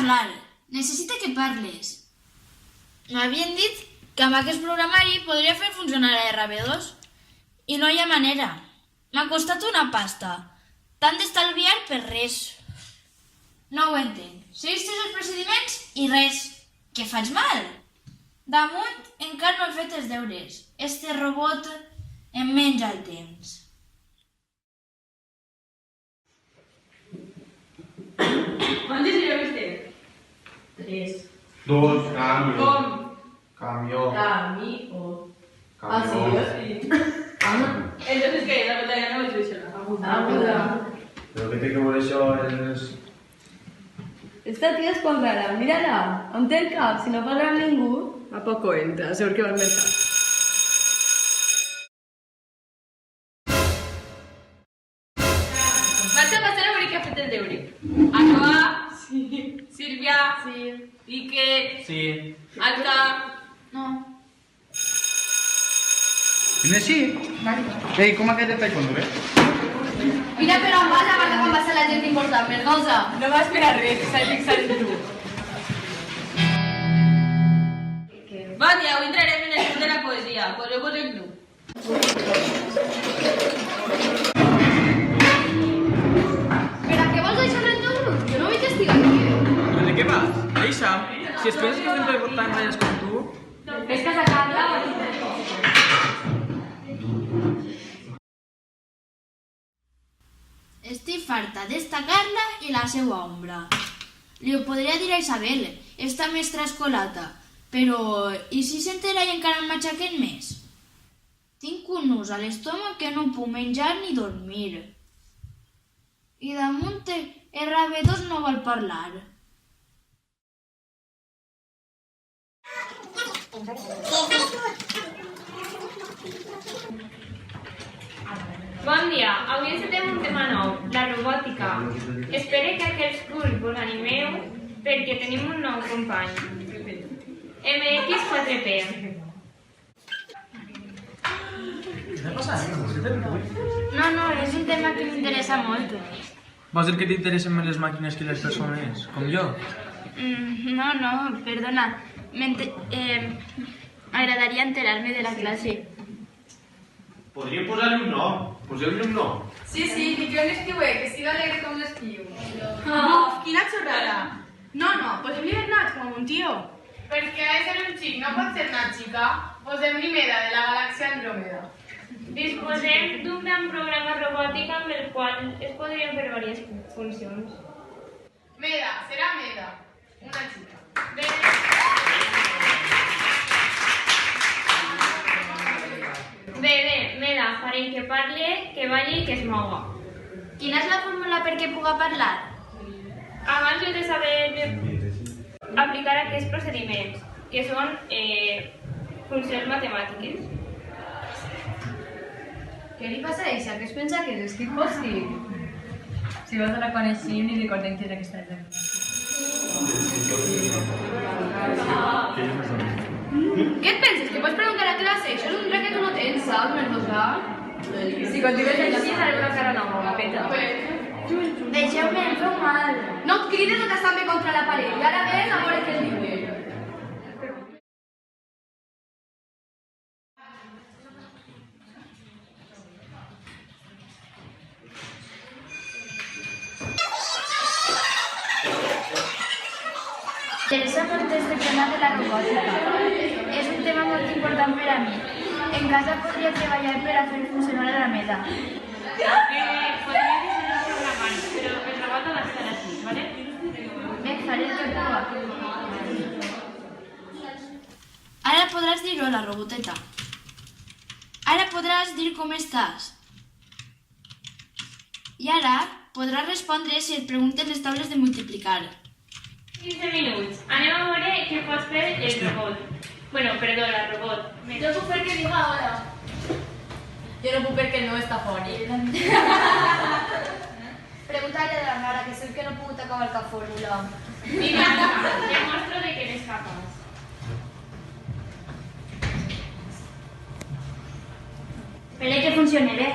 parlar. Necessita que parles. M'havien dit que amb aquest programari podria fer funcionar a RB2 i no hi ha manera. M'ha costat una pasta. T'han d'estalviar per res. No ho entenc. Seguistes els procediments i res. Que faig mal? Damunt encara no he fet els deures. Este robot em menja el temps. ¿Cuántos lleva usted? 3. 2, cambio. Com? Cambio. Cambio. Cambio. Sí. Entonces, ¿qué? La pantalla no es Aguda. Però què té que veure això és... Esta tia és poc rara, mira-la. On té el cap? Si no parla amb ningú... A poco entra, seguro que va al mercado. Vaig a passar a veure qui ha fet el deure. Aroa? Sí. Sílvia? Sí. Iker? Sí. Alta? No. ¿Viene así? Ei, com ha quedat el taekwondo, Mira, però en vas abans de quan va ser la gent important, merdosa. No va esperar res, s'ha de fixar en tu. Bon dia, avui entrarem en el club de la poesia. Poseu-vos el club. Però què vols deixar en el teu grup? Jo no vull que estigui aquí. Però de què vas? Eixa, si es penses que sempre tan balles com tu... És que sacar-la o aquí. Estic farta d'esta-Carla i la seva ombra. Li ho podria dir a Isabel, esta mestra escolata, però i si s'entera i encara em matxaquen més? Tinc un nus a l'estómac que no puc menjar ni dormir. I damunt RB2 no vol parlar. Bon dia, avui encetem un tema nou, la robòtica. Espero que aquells grups us animeu perquè tenim un nou company. MX4P. Què passa? No, és un tema que m'interessa molt. Vols dir que t'interessen més les màquines que les persones, com jo? No, perdona. M'agradaria enterar-me de la classe. Podríem posar-li un nom. Poseu-li un nom. Sí, que jo l'escriuré, que siga alegre com l'escriu. Uf, quina xorrada. No, posem-li Bernat com un tio. Perquè ha de ser un xic, no pot ser una xica. Posem-li Meda, de la galàxia Andròmeda. Disposem d'un gran programa robòtic amb el qual es podrien fer diverses funcions. Meda, serà Meda. Una xica. Bé, Meda, farem que parli, que balli i que es moga. Quina és la fórmula perquè puga parlar? Abans heu de saber aplicar aquests procediments, que són funcions matemàtiques. Què li passa a Eixa? Que es pensa que és escrit pòstic? Si vols la coneixem i recordem que és aquesta regla. Què et penses? Que pots preguntar a classe? Això és un dret que tu no tens, saps, Mendoza? Si continues així, farem una cara nova, peta. Deixeu-me, em feu mal. No et crides o t'estàs bé contra la paret. I ara ves a veure què et diu. M'interessa molt este tema de la robòtica. És un tema molt important per a mi. En casa podria treballar per a fer funcionar la Meda. Podria dissenyar un programari, però el robot ha d'estar així, ¿vale? Faré el que puga. Ara podràs dir hola, roboteta. Ara podràs dir com estàs. I ara podràs respondre si et pregunten les taules de multiplicar. 15 minuts. Anem a veure què pot fer el robot. Bueno, perdó, la robot. Jo puc fer que diga hola. Jo no puc perquè no està fora. Pregunta-li a la Mara, que sé que no he pogut acabar cap fórmula. Mira, demostro de que eres capaç. Espera que funcione bé.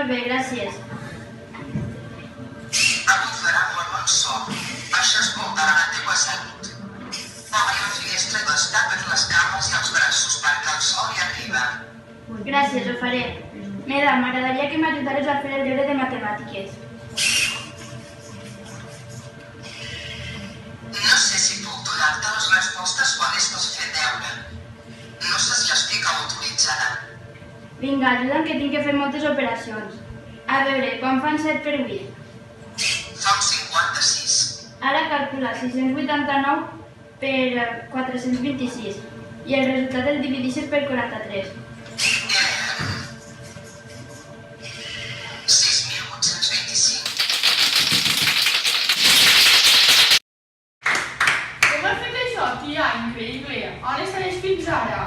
Molt bé, gràcies. Avui farà molt bon sol. Això escoltarà la teua salut. Obri la finestra i destapa't les cames i els braços perquè el sol hi arriba. Gràcies, ho faré. Meda, m'agradaria que m'ajudares a fer el deure de matemàtiques. No sé si puc donar-te les respostes quan estàs fent deure. No sé si estic autoritzada. Vinga, ajuda'm que tinc que fer moltes operacions. A veure, quan fan 7 per 8? Fa un 56. Ara calcula 689 per 426 i el resultat el divideixes per 43. 6.825. Com has fet això, tia? Increïble. On estaves fins ara?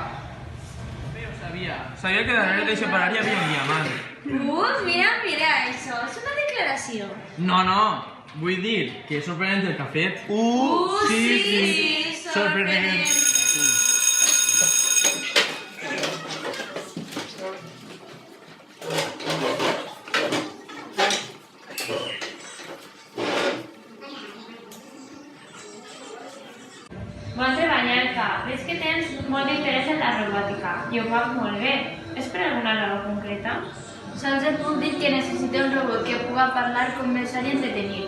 Bé, ho sabia. Sabia que darrere d'això parar hi havia un diamant. Mira, això és una declaració. No, no. Vull dir que és sorprenent el que ha fet. Sí, Sorprenent. Bon treball, veig que tens molt d'interès en la robòtica i ho fas molt bé. És per alguna raó concreta? Sols et puc dir que necessito un robot que puga parlar, conversar i entretenir.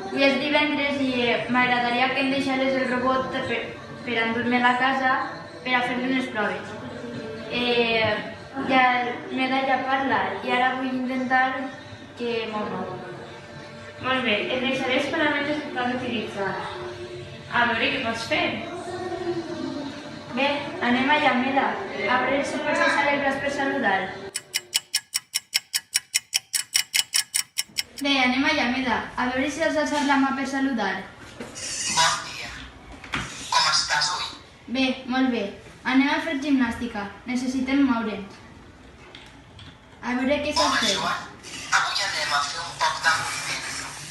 Avui és divendres i m'agradaria que em deixares el robot per endur-me a la casa per a fer-li unes proves. Ja m'he de parlar i ara vull intentar que m'ho mou. Molt bé, et deixaré els paraments que cal utilitzar. A veure què pots fer. Bé, anem allà, Meda. A veure si pots alçar el braç per saludar. Bé, anem allà, Meda. A veure si has alçat la mà per saludar. Bon dia. Com estàs avui? Bé, molt bé. Anem a fer gimnàstica. Necessitem moure'ns. A veure què saps Hola, fer. Joan. Avui anem a fer un poc de moviment.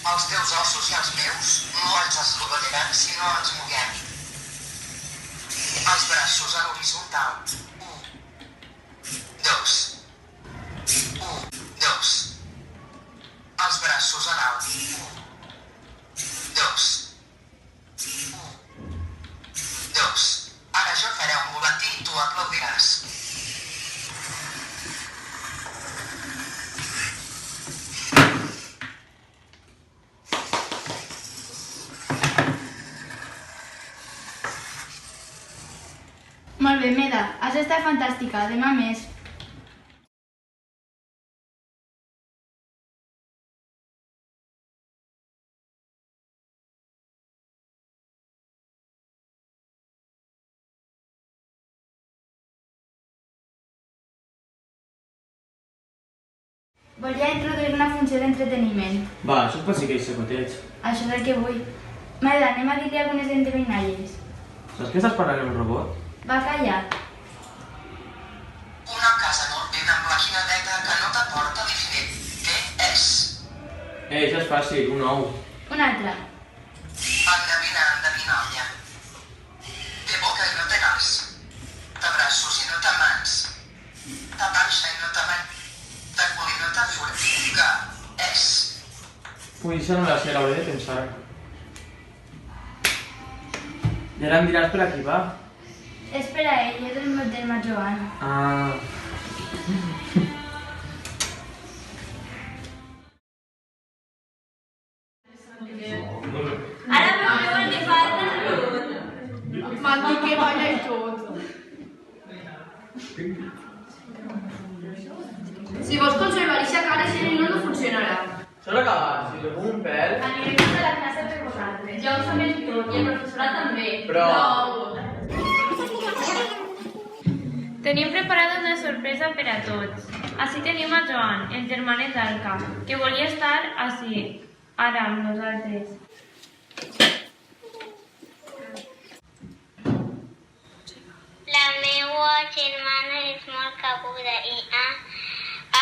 Els teus ossos i els meus no ens esrodellaran si no ens moguem. Els braços a l'horitzontal. 1, 2. 1, 2. Els braços a l'alt. 1, 2. 1, 2. Ara jo faré un volatí i tu aplaudiràs. Molt bé, Meda. Has estat fantàstica. Demà més. Volia introduir una funció d'entreteniment. Va, això pot ser que hi secoteig. Això és el que vull. Meda, anem a dir-li algunes endevinalles. Saps que estàs parlant amb un robot? Va callar. Una casa nord-est amb la guinadeta que no t'aporta l'infinit. Què és? Això és fàcil, un ou. Una altra. Endevinalla. Té boca i no té nas. Té braços i no té mans. Té panxa i no té ment. Té cul i no té fura. Què és? Ui, això no la sé, l'hauré de pensar. I ara em diràs per a qui va. És per a ell, és el meu germà Joan. Ah. Ara veureu el que fa el robot. M'han dit que balla i tot. Si vols conservar aquesta cara, si no funcionarà. S'ha acabat, si li un pèl... Anirem a la classe per vosaltres. Ja ho sabem tot i el professorat també. Prou. Tenim preparada una sorpresa per a tots. Així tenim a Joan, el germanet d'Alca, que volia estar així, ara amb nosaltres. La meva germana és molt cabuda i ha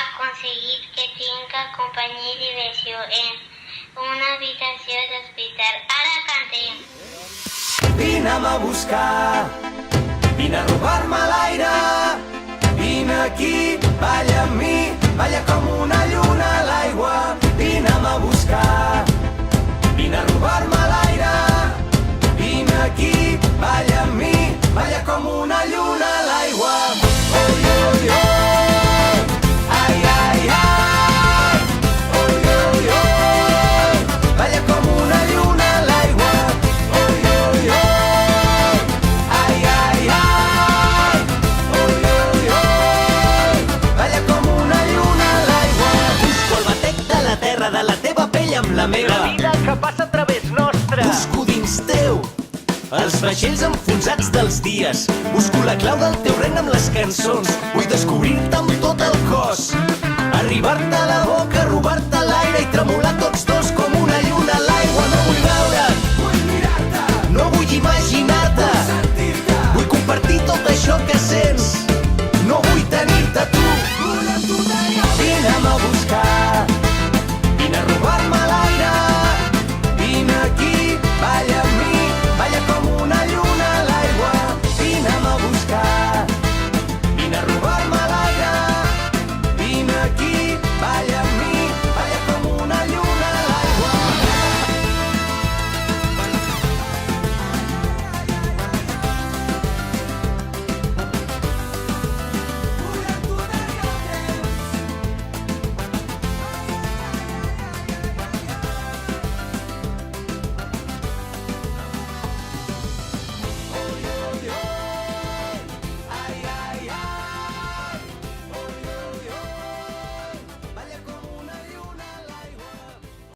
aconseguit que tinga companyia i diversió en una habitació d'hospital. Ara cantem. Vine'm a buscar, vine a robar-me l'aire, vine aquí, balla amb mi, balla com una lluna a l'aigua. Vine'm a buscar, vine a robar-me l'aire. Vine aquí, balla amb mi, balla com una lluna a l'aigua. Oi, oi, oi, ai, ai, ai. Oi, oi, oi, balla com una lluna a l'aigua. Oi, oi, oi, ai, ai, ai. Oi, oi, oi, balla com una lluna a l'aigua. Busco el batec de la terra, de la teva pell amb la meva. La vida que passa a través nostre. Busco dins teu els vaixells enfonsats dels dies. Busco la clau del teu regne amb les cançons. Vull descobrir-te amb tot el cos, arribar-te a la boca, robar-te l'aire i tremolar tots